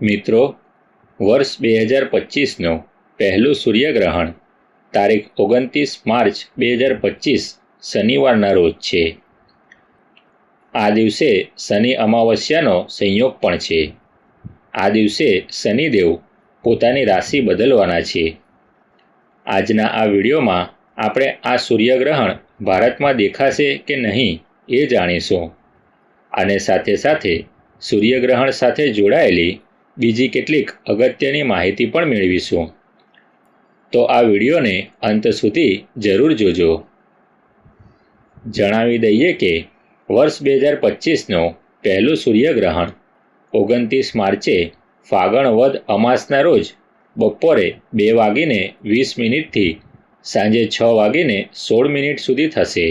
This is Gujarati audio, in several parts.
મિત્રો, વર્ષ 2025નું પહેલું સૂર્યગ્રહણ તારીખ 29 માર્ચ 2025 શનિવારના રોજ છે. આ દિવસે શનિ અમાવસ્યાનો સંયોગ પણ છે. આ દિવસે શનિદેવ પોતાની રાશિ બદલવાના છે. આજના આ વિડીયોમાં આપણે આ સૂર્યગ્રહણ ભારતમાં દેખાશે કે નહીં એ જાણીશું, અને સાથે સાથે સૂર્યગ્રહણ સાથે જોડાયેલી બીજી કેટલીક અગત્યની માહિતી પણ મેળવીશું. તો આ વિડીયોને અંત સુધી જરૂર જોજો. જણાવી દઈએ કે વર્ષ 2025નું પહેલું સૂર્યગ્રહણ 29 માર્ચે ફાગણ વદ અમાસના રોજ બપોરે 2:20 સાંજે 6:16 સુધી થશે.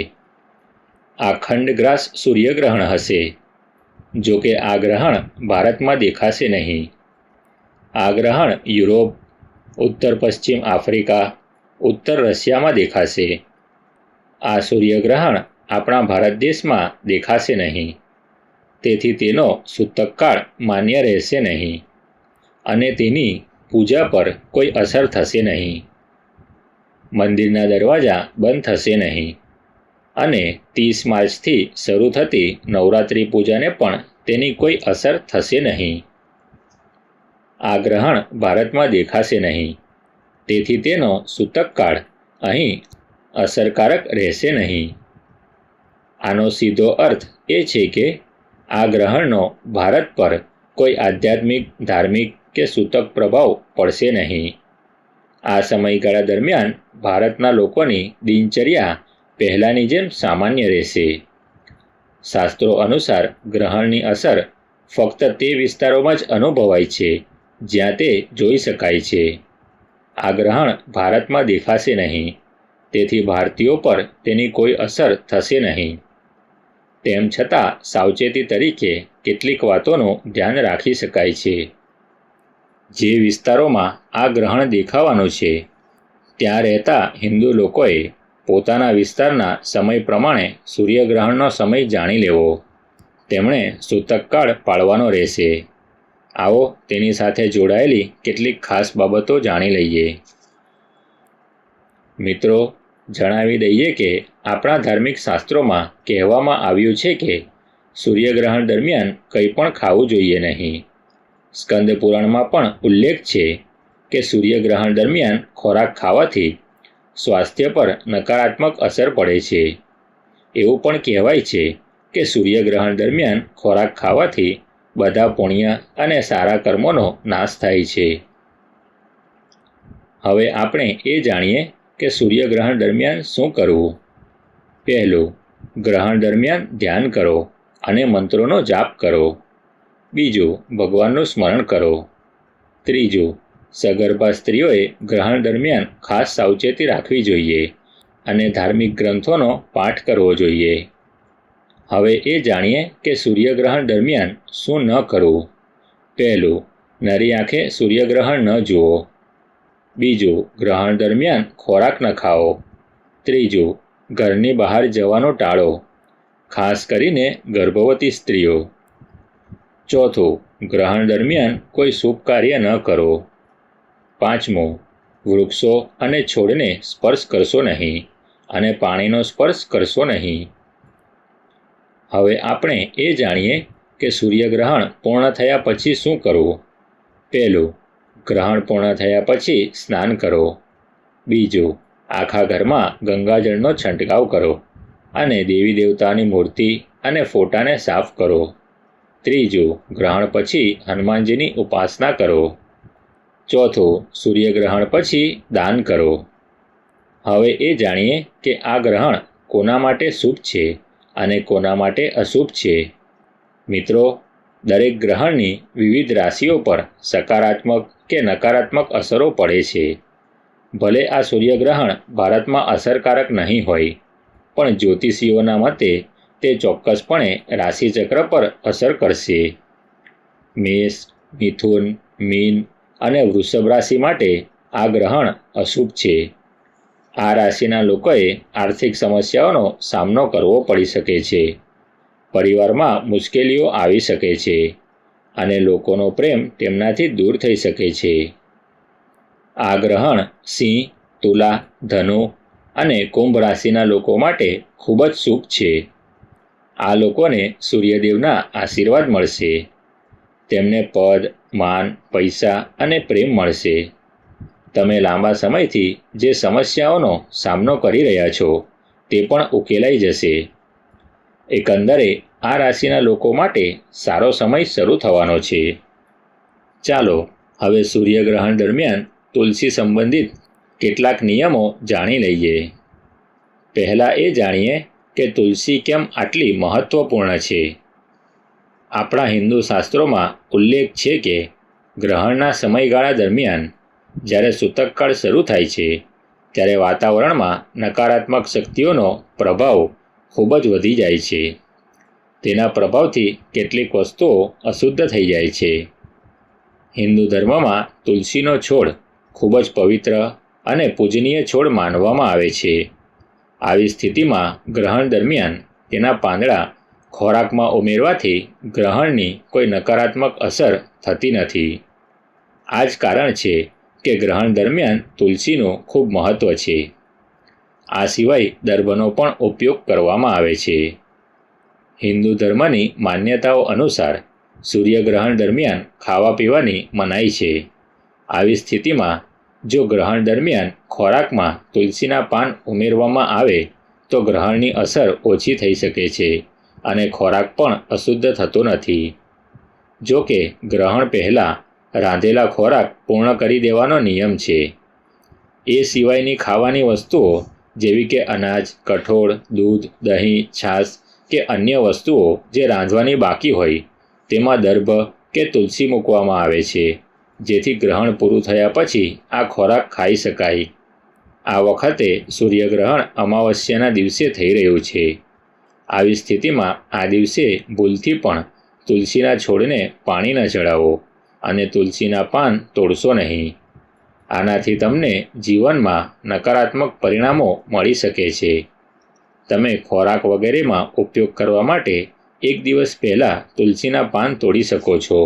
આ ખંડગ્રાસ સૂર્યગ્રહણ હશે. જો કે આ ગ્રહણ ભારતમાં દેખાશે નહીં. આ ગ્રહણ યુરોપ, ઉત્તર પશ્ચિમ આફ્રિકા, ઉત્તર રશિયામાં દેખાશે. આ સૂર્યગ્રહણ આપણા ભારત દેશમાં દેખાશે નહીં. તેથી તેનો સૂતકકાળ માન્ય રહેશે નહીં અને તેની પૂજા પર કોઈ અસર થશે નહીં. મંદિરના દરવાજા બંધ થશે નહીં અને 30 માર્ચથી શરૂ થતી નવરાત્રિ પૂજાને પણ તેની કોઈ અસર થશે નહીં. આ ગ્રહણ ભારતમાં દેખાશે નહીં, તેથી તેનો સૂતકકાળ અહીં અસરકારક રહેશે નહીં. આનો સીધો અર્થ એ છે કે આ ગ્રહણનો ભારત પર કોઈ આધ્યાત્મિક, ધાર્મિક કે સૂતક પ્રભાવ પડશે નહીં. આ સમયગાળા દરમિયાન ભારતના લોકોની દિનચર્યા પહેલાંની જેમ સામાન્ય રહેશે. શાસ્ત્રો અનુસાર ગ્રહણની અસર ફક્ત તે વિસ્તારોમાં જ અનુભવાય છે જ્યાં તે જોઈ શકાય છે. આ ગ્રહણ ભારતમાં દેખાશે નહીં, તેથી ભારતીયો પર તેની કોઈ અસર થશે નહીં. તેમ છતાં સાવચેતી તરીકે કેટલીક વાતોનું ધ્યાન રાખી શકાય છે. જે વિસ્તારોમાં આ ગ્રહણ દેખાવાનું છે ત્યાં રહેતા હિન્દુ લોકોએ પોતાના વિસ્તારના સમય પ્રમાણે સૂર્યગ્રહણનો સમય જાણી લેવો. તેમણે સૂતકકાળ પાળવાનો રહેશે. આવો તેની સાથે જોડાયેલી કેટલીક ખાસ બાબતો જાણી લઈએ. મિત્રો, જણાવી દઈએ કે આપણા ધાર્મિક શાસ્ત્રોમાં કહેવામાં આવ્યું છે કે સૂર્યગ્રહણ દરમિયાન કંઈ પણ ખાવું જોઈએ નહીં. સ્કંદ પુરાણમાં પણ ઉલ્લેખ છે કે સૂર્યગ્રહણ દરમિયાન ખોરાક ખાવાથી સ્વાસ્થ્ય પર નકારાત્મક અસર પડે છે. એવું પણ કહેવાય છે કે સૂર્યગ્રહણ દરમિયાન ખોરાક ખાવાથી બધા પુણ્ય અને સારા કર્મોનો નાશ થાય છે. હવે આપણે એ જાણીએ કે સૂર્યગ્રહણ દરમિયાન શું કરવું. પહેલું, ગ્રહણ દરમિયાન ધ્યાન કરો અને મંત્રોનો જાપ કરો. બીજું, ભગવાનનું સ્મરણ કરો. ત્રીજું, સગર્ભા સ્ત્રીઓએ ગ્રહણ દરમિયાન ખાસ સાવચેતી રાખવી જોઈએ અને ધાર્મિક ગ્રંથોનો પાઠ કરવો જોઈએ. હવે એ જાણીએ કે સૂર્યગ્રહણ દરમિયાન શું ન કરવું. પહેલું, નરી આંખે સૂર્યગ્રહણ ન જુઓ. બીજું, ગ્રહણ દરમિયાન ખોરાક ન ખાઓ. ત્રીજું, ઘરની બહાર જવાનું ટાળો, ખાસ કરીને ગર્ભવતી સ્ત્રીઓ. ચોથું, ગ્રહણ દરમિયાન કોઈ શુભ કાર્ય ન કરો. પાંચમું, વૃક્ષો અને છોડને સ્પર્શ કરશો નહીં અને પાણીનો સ્પર્શ કરશો નહીં. હવે આપણે એ જાણીએ કે સૂર્યગ્રહણ પૂર્ણ થયા પછી શું કરવું. પહેલું, ગ્રહણ પૂર્ણ થયા પછી સ્નાન કરો. બીજું, આખા ઘરમાં ગંગાજળનો છંટકાવ કરો અને દેવી દેવતાની મૂર્તિ અને ફોટાને સાફ કરો. ત્રીજું, ગ્રહણ પછી હનુમાનજીની ઉપાસના કરો. ચોથું, સૂર્યગ્રહણ પછી દાન કરો. હવે એ જાણીએ કે આ ગ્રહણ કોના માટે શુભ છે અને કોના માટે અશુભ છે. મિત્રો, દરેક ગ્રહણની વિવિધ રાશિઓ પર સકારાત્મક કે નકારાત્મક અસરો પડે છે. ભલે આ સૂર્યગ્રહણ ભારતમાં અસરકારક નહીં હોય, પણ જ્યોતિષીઓના મતે તે ચોક્કસપણે રાશિચક્ર પર અસર કરશે. મેષ, મિથુન, મીન અને વૃષભ રાશિ માટે આ ગ્રહણ અશુભ છે. આ રાશિના લોકોએ આર્થિક સમસ્યાઓનો સામનો કરવો પડી શકે છે. પરિવારમાં મુશ્કેલીઓ આવી શકે છે. અને લોકોનો પ્રેમ તેમનાથી દૂર થઈ શકે છે. આ ગ્રહણ સિંહ, તુલા, ધનુ અને કુંભ રાશિના લોકો માટે ખૂબ જ શુભ છે. આ લોકોને સૂર્યદેવના આશીર્વાદ મળશે. તેમને પદ, માન, પૈસા અને પ્રેમ મળશે. તમે લાંબા સમયથી જે સમસ્યાઓનો સામનો કરી રહ્યા છો તે પણ ઉકેલાઈ જશે. એકંદરે આ રાશિના લોકો માટે સારો સમય શરૂ થવાનો છે. ચાલો હવે સૂર્યગ્રહણ દરમિયાન તુલસી સંબંધિત કેટલાક નિયમો જાણી લઈએ. પહેલાં એ જાણીએ કે તુલસી કેમ આટલી મહત્વપૂર્ણ છે. આપણા હિન્દુ શાસ્ત્રોમાં ઉલ્લેખ છે કે ગ્રહણના સમયગાળા દરમિયાન જ્યારે સૂતકકાળ શરૂ થાય છે ત્યારે વાતાવરણમાં નકારાત્મક શક્તિઓનો પ્રભાવ ખૂબ જ વધી જાય છે. તેના પ્રભાવથી કેટલીક વસ્તુઓ અશુદ્ધ થઈ જાય છે. હિન્દુ ધર્મમાં તુલસીનો છોડ ખૂબ જ પવિત્ર અને પૂજનીય છોડ માનવામાં આવે છે. આવી સ્થિતિમાં ગ્રહણ દરમિયાન તેના પાંદડા ખોરાકમાં ઉમેરવાથી ગ્રહણની કોઈ નકારાત્મક અસર થતી નથી. આ જ કારણ છે કે ગ્રહણ દરમિયાન તુલસીનું ખૂબ મહત્ત્વ છે. આ સિવાય દર્ભનો પણ ઉપયોગ કરવામાં આવે છે. હિન્દુ ધર્મની માન્યતાઓ અનુસાર સૂર્યગ્રહણ દરમિયાન ખાવા પીવાની મનાઈ છે. આવી સ્થિતિમાં જો ગ્રહણ દરમિયાન ખોરાકમાં તુલસીના પાન ઉમેરવામાં આવે તો ગ્રહણની અસર ઓછી થઈ શકે છે અને ખોરાક પણ અશુદ્ધ થતો નથી. જો કે ગ્રહણ પહેલાં રાંધેલા ખોરાક પૂર્ણ કરી દેવાનો નિયમ છે. એ સિવાયની ખાવાની વસ્તુઓ જેવી કે અનાજ, કઠોળ, દૂધ, દહીં, છાશ કે અન્ય વસ્તુઓ જે રાંધવાની બાકી હોય તેમાં દર્ભ કે તુલસી મૂકવામાં આવે છે, જેથી ગ્રહણ પૂરું થયા પછી આ ખોરાક ખાઈ શકાય. આ વખતે સૂર્યગ્રહણ અમાવસ્યાના દિવસે થઈ રહ્યું છે. આવી સ્થિતિમાં આ દિવસે ભૂલથી પણ તુલસીના છોડને પાણી ન ચડાવો અને તુલસીના પાન તોડશો નહીં. આનાથી તમને જીવનમાં નકારાત્મક પરિણામો મળી શકે છે. તમે ખોરાક વગેરેમાં ઉપયોગ કરવા માટે એક દિવસ પહેલાં તુલસીના પાન તોડી શકો છો.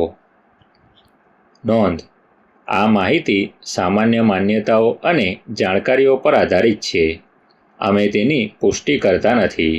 નોંધ: આ માહિતી સામાન્ય માન્યતાઓ અને જાણકારીઓ પર આધારિત છે. અમે તેની પુષ્ટિ કરતા નથી.